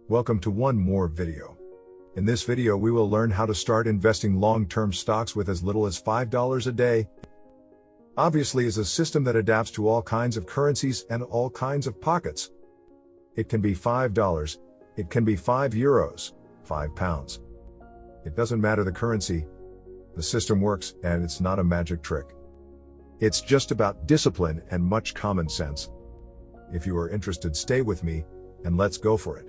Welcome to one more video. In this video we will learn how to start investing long-term stocks with as little as $5 a day. Obviously is a system that adapts to all kinds of currencies and all kinds of pockets. It can be $5, it can be €5, £5. It doesn't matter the currency. The system works, and it's not a magic trick. It's just about discipline and much common sense. If you are interested, stay with me, and let's go for it.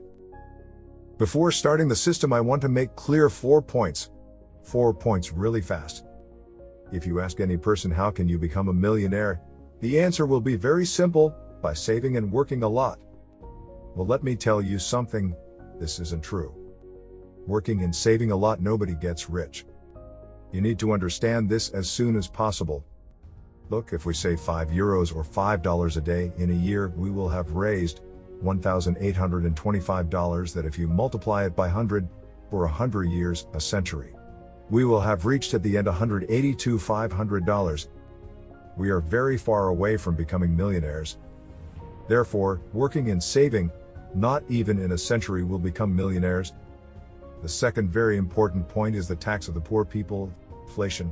Before starting the system, I want to make clear 4 points. 4 points really fast. If you ask any person how can you become a millionaire, the answer will be very simple, by saving and working a lot. Well, let me tell you something, this isn't true. Working and saving a lot, nobody gets rich. You need to understand this as soon as possible. Look, if we save €5 or $5 a day in a year, we will have raised $1,825 that if you multiply it by 100, for 100 years, a century. We will have reached at the end $182,500. We are very far away from becoming millionaires. Therefore, working and saving, not even in a century will become millionaires. The second very important point is the tax of the poor people, inflation.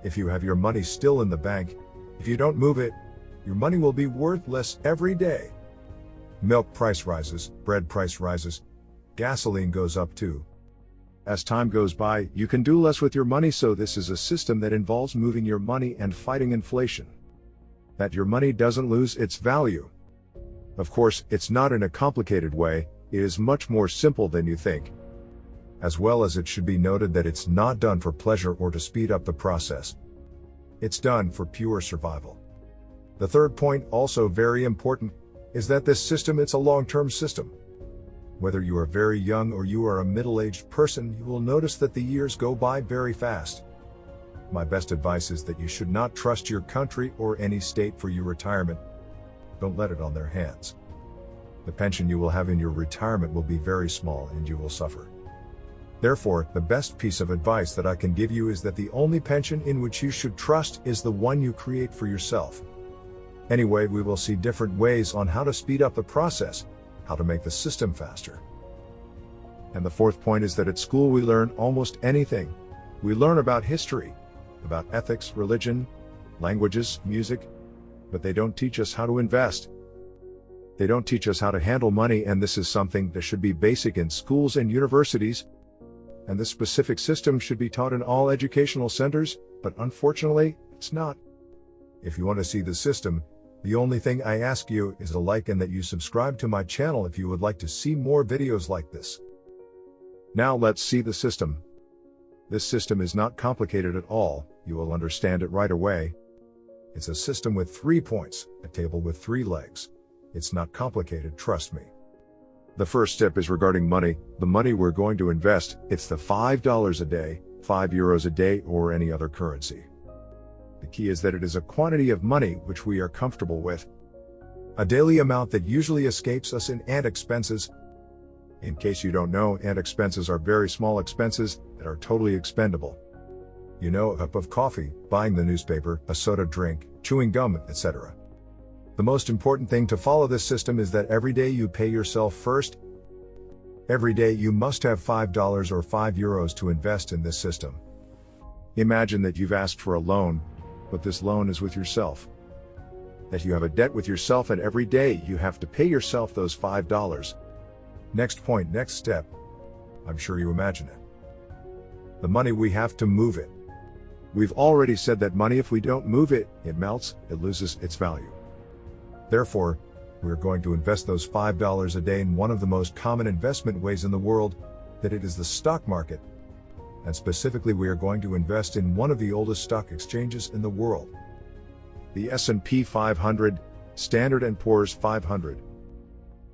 If you have your money still in the bank, if you don't move it, your money will be worth less every day. Milk price rises, bread price rises, gasoline goes up too. As time goes by, you can do less with your money, so this is a system that involves moving your money and fighting inflation. That your money doesn't lose its value. Of course, it's not in a complicated way, it is much more simple than you think. As well as it should be noted that it's not done for pleasure or to speed up the process. It's done for pure survival. The third point, also very important, is that this system, it's a long-term system. Whether you are very young or you are a middle-aged person, you will notice that the years go by very fast. My best advice is that you should not trust your country or any state for your retirement. Don't let it on their hands. The pension you will have in your retirement will be very small and you will suffer. Therefore, the best piece of advice that I can give you is that the only pension in which you should trust is the one you create for yourself. Anyway, we will see different ways on how to speed up the process, how to make the system faster. And the fourth point is that at school we learn almost anything. We learn about history, about ethics, religion, languages, music, but they don't teach us how to invest. They don't teach us how to handle money, and this is something that should be basic in schools and universities. And this specific system should be taught in all educational centers, but unfortunately, it's not. If you want to see the system, the only thing I ask you is a like and that you subscribe to my channel if you would like to see more videos like this. Now let's see the system. This system is not complicated at all, you will understand it right away. It's a system with 3 points, a table with 3 legs. It's not complicated, trust me. The first step is regarding money, the money we're going to invest. It's the $5 a day, €5 a day, or any other currency. The key is that it is a quantity of money which we are comfortable with. A daily amount that usually escapes us in ant expenses. In case you don't know, ant expenses are very small expenses that are totally expendable. You know, a cup of coffee, buying the newspaper, a soda drink, chewing gum, etc. The most important thing to follow this system is that every day you pay yourself first. Every day you must have $5 or €5 to invest in this system. Imagine that you've asked for a loan, but this loan is with yourself. That you have a debt with yourself, and every day you have to pay yourself those $5. Next point, next step. I'm sure you imagine it. The money, we have to move it. We've already said that money, if we don't move it, it melts, it loses its value. Therefore, we're going to invest those $5 a day in one of the most common investment ways in the world, that it is the stock market. And specifically, we are going to invest in one of the oldest stock exchanges in the world. The S&P 500, Standard & Poor's 500.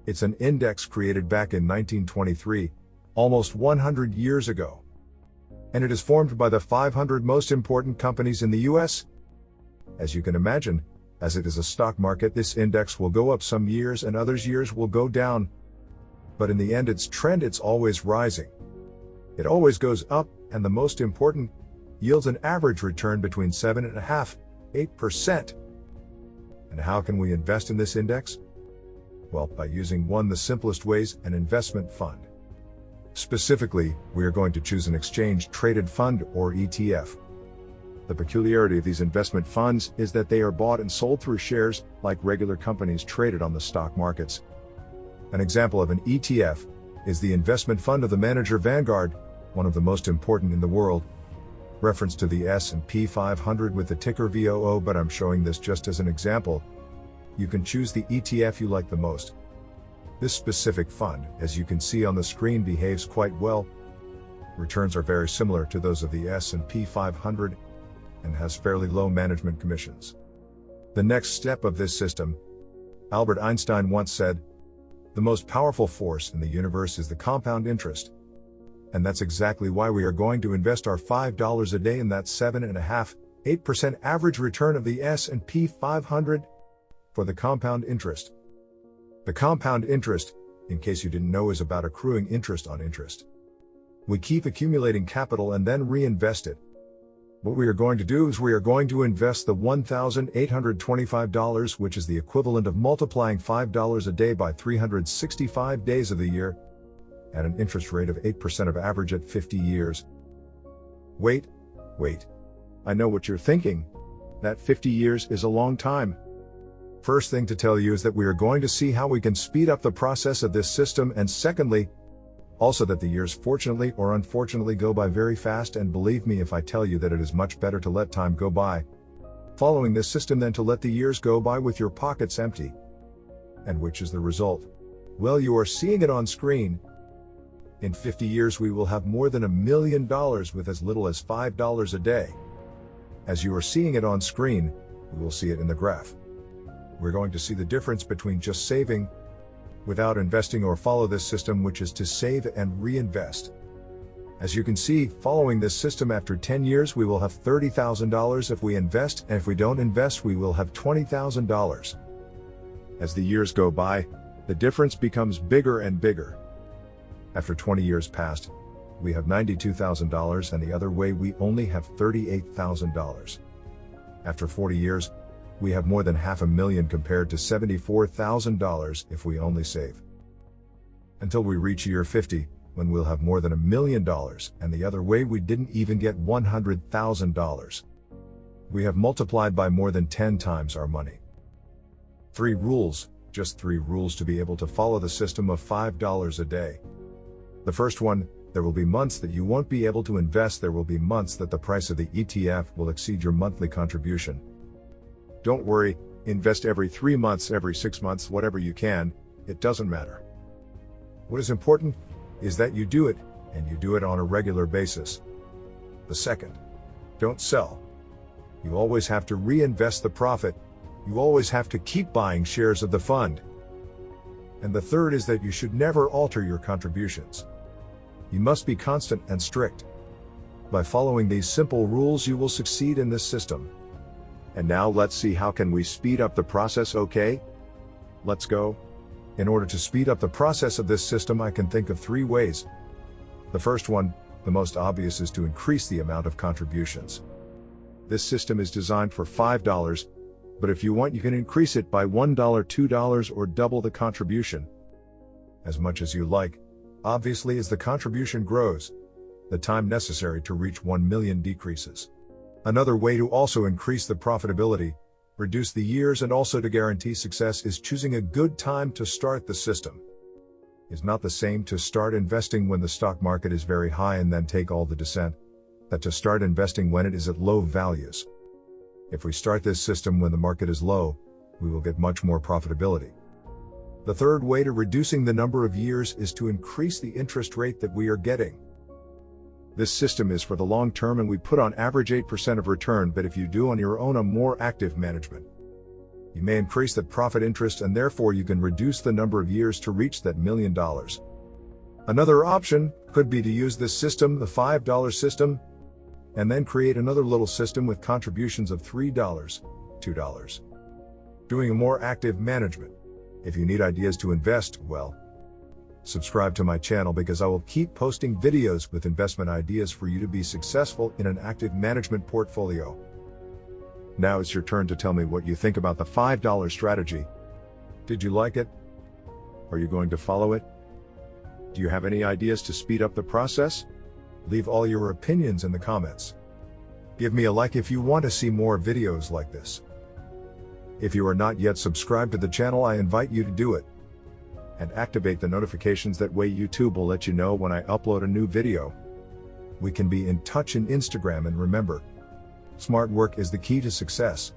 It's an index created back in 1923, almost 100 years ago. And it is formed by the 500 most important companies in the US. As you can imagine, as it is a stock market, this index will go up some years and others years will go down. But in the end, its trend, it's always rising. It always goes up, and the most important, yields an average return between 7.5% and 8%. And how can we invest in this index? Well, by using the simplest ways, an investment fund. Specifically, we are going to choose an exchange-traded fund or ETF. The peculiarity of these investment funds is that they are bought and sold through shares, like regular companies traded on the stock markets. An example of an ETF is the investment fund of the manager Vanguard, one of the most important in the world. Reference to the S&P 500 with the ticker VOO, but I'm showing this just as an example. You can choose the ETF you like the most. This specific fund, as you can see on the screen, behaves quite well. Returns are very similar to those of the S&P 500 and has fairly low management commissions. The next step of this system, Albert Einstein once said, "The most powerful force in the universe is the compound interest." And that's exactly why we are going to invest our $5 a day in that 7.5–8% average return of the S&P 500 for the compound interest. The compound interest, in case you didn't know, is about accruing interest on interest. We keep accumulating capital and then reinvest it. What we are going to do is we are going to invest the $1,825, which is the equivalent of multiplying $5 a day by 365 days of the year, at an interest rate of 8% of average at 50 years. Wait. I know what you're thinking. That 50 years is a long time. First thing to tell you is that we are going to see how we can speed up the process of this system, and secondly, also that the years fortunately or unfortunately go by very fast, and believe me if I tell you that it is much better to let time go by following this system than to let the years go by with your pockets empty. And which is the result? Well, you are seeing it on screen. In 50 years we will have more than $1 million with as little as $5 a day. As you are seeing it on screen, we will see it in the graph. We're going to see the difference between just saving without investing or follow this system, which is to save and reinvest. As you can see, following this system, after 10 years we will have $30,000 if we invest, and if we don't invest we will have $20,000. As the years go by, the difference becomes bigger and bigger. After 20 years passed, we have $92,000, and the other way we only have $38,000. After 40 years, we have more than $500,000 compared to $74,000 if we only save. Until we reach year 50, when we'll have more than $1 million, and the other way we didn't even get $100,000. We have multiplied by more than 10 times our money. 3 rules, just 3 rules to be able to follow the system of $5 a day. The first one, there will be months that you won't be able to invest. There will be months that the price of the ETF will exceed your monthly contribution. Don't worry, invest every 3 months, every 6 months, whatever you can, it doesn't matter. What is important is that you do it, and you do it on a regular basis. The second, don't sell. You always have to reinvest the profit. You always have to keep buying shares of the fund. And the third is that you should never alter your contributions. You must be constant and strict. By following these simple rules, you will succeed in this system. And now let's see how can we speed up the process, okay? Let's go. In order to speed up the process of this system, I can think of 3 ways. The first one, the most obvious, is to increase the amount of contributions. This system is designed for $5, but if you want, you can increase it by $1, $2, or double the contribution. As much as you like. Obviously, as the contribution grows, the time necessary to reach 1 million decreases. Another way to also increase the profitability, reduce the years, and also to guarantee success is choosing a good time to start the system. It's not the same to start investing when the stock market is very high and then take all the descent, that to start investing when it is at low values. If we start this system when the market is low, we will get much more profitability. The third way to reducing the number of years is to increase the interest rate that we are getting. This system is for the long term, and we put on average 8% of return, but if you do on your own a more active management, you may increase that profit interest, and therefore you can reduce the number of years to reach that $1 million. Another option could be to use this system, the $5 system, and then create another little system with contributions of $3, $2. Doing a more active management. If you need ideas to invest, well, subscribe to my channel, because I will keep posting videos with investment ideas for you to be successful in an active management portfolio. Now it's your turn to tell me what you think about the $5 strategy. Did you like it? Are you going to follow it? Do you have any ideas to speed up the process? Leave all your opinions in the comments. Give me a like if you want to see more videos like this. If you are not yet subscribed to the channel, I invite you to do it. And activate the notifications, that way YouTube will let you know when I upload a new video. We can be in touch in Instagram, and remember, smart work is the key to success.